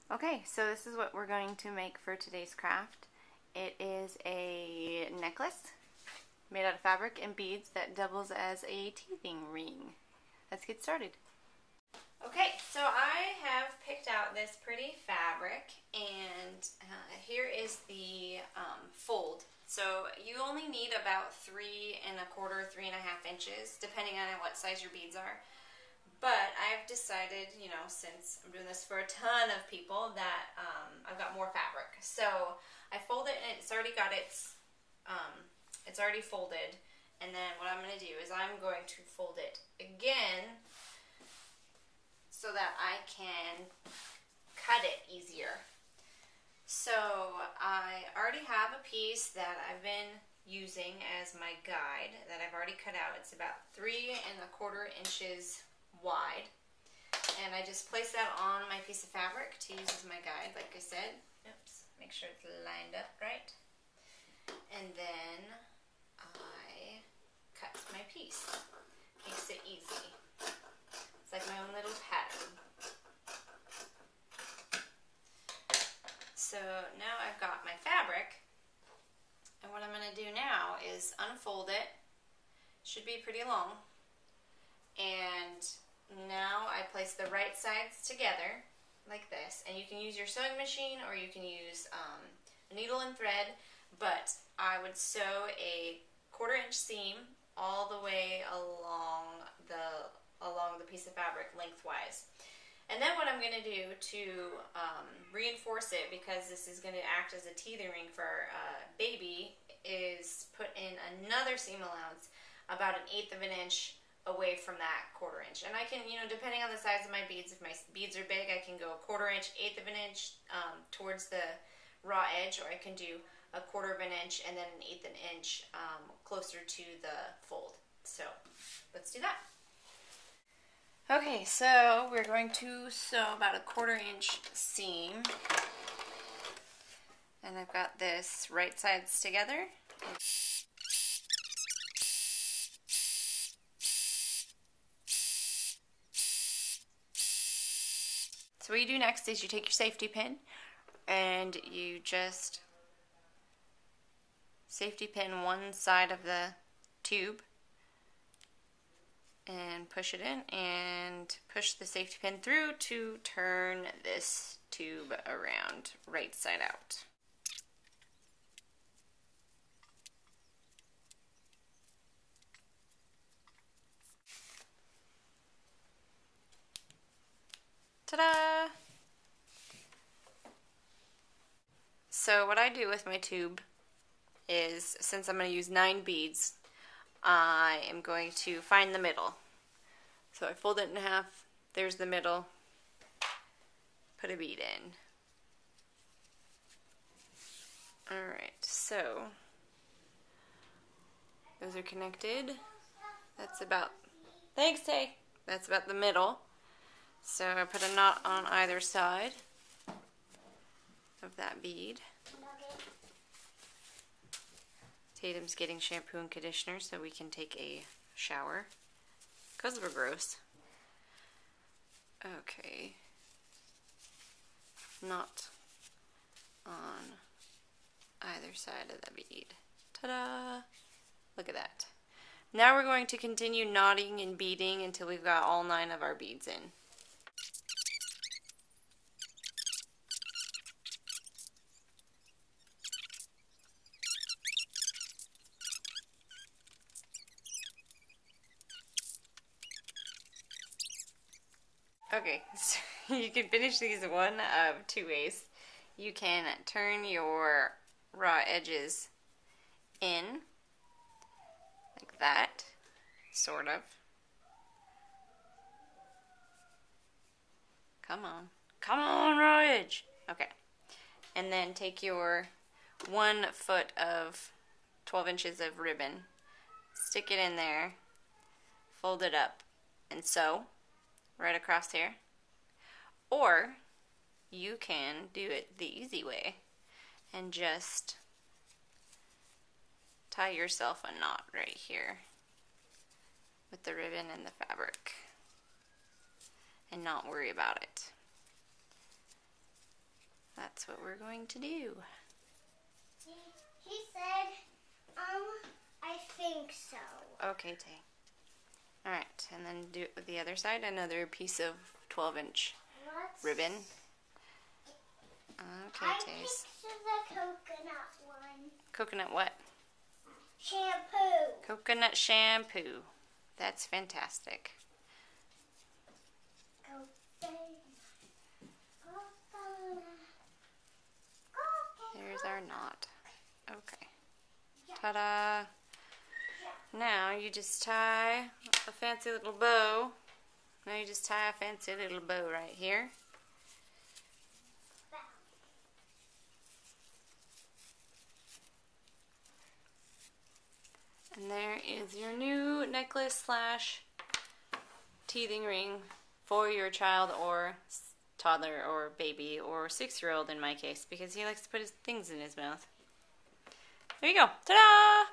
Okay, so this is what we're going to make for today's craft. It is a necklace made out of fabric and beads that doubles as a teething ring. Let's get started. Okay, so I have picked out this pretty fabric, and here is the fold. So you only need about 3¼ 3½ inches, depending on what size your beads are. But I've decided, since I'm doing this for a ton of people, that I've got more fabric. So I fold it, and it's already got it's already folded. And then what I'm going to do is I'm going to fold it again so that I can cut it easier. So I already have a piece that I've been using as my guide that I've already cut out. It's about 3¼ inches wide, and I just place that on my piece of fabric to use as my guide, like I said. Oops, make sure it's lined up right, and then I cut my piece. Makes it easy. It's like my own little pattern. So now I've got my fabric, and what I'm going to do now is unfold it. Should be pretty long, and now I place the right sides together like this, and you can use your sewing machine or you can use a needle and thread, but I would sew a 1/4 inch seam all the way along the piece of fabric lengthwise. And then what I'm going to do to reinforce it, because this is going to act as a teething ring for baby, is put in another seam allowance about 1/8 inch away from that 1/4 inch. And I can, depending on the size of my beads, if my beads are big, I can go 1/4 inch, 1/8 inch towards the raw edge, or I can do 1/4 inch and then 1/8 inch closer to the fold. So let's do that. Okay, so we're going to sew about 1/4 inch seam, and I've got this right sides together. So what you do next is you take your safety pin and you just safety pin one side of the tube and push it in and push the safety pin through to turn this tube around right side out. Ta-da! So what I do with my tube is, since I'm going to use 9 beads, I am going to find the middle. So I fold it in half, there's the middle, put a bead in. Alright, so those are connected. That's about, thanks Tay, that's about the middle. So I put a knot on either side of that bead. Tatum's getting shampoo and conditioner so we can take a shower, because we're gross. Okay. Knot on either side of the bead. Ta-da! Look at that. Now we're going to continue knotting and beading until we've got all 9 of our beads in. Okay, so you can finish these one of 2 ways. You can turn your raw edges in, like that, sort of. Come on, raw edge. Okay, and then take your 1 foot of 12 inches of ribbon, stick it in there, fold it up, and sew right across here. Or you can do it the easy way and just tie yourself a knot right here with the ribbon and the fabric and not worry about it. that's what we're going to do. He said, I think so. Okay, Tay. Alright, and then do it with the other side. Another piece of 12-inch ribbon. Okay, I Tays. picked the coconut one. Coconut what? Shampoo. Coconut shampoo. That's fantastic. There's our knot. Okay. Ta-da! Now you just tie a fancy little bow. Now you just tie a fancy little bow right here. And there is your new necklace slash teething ring for your child or toddler or baby or 6-year-old in my case, because he likes to put his things in his mouth. There you go. Ta-da!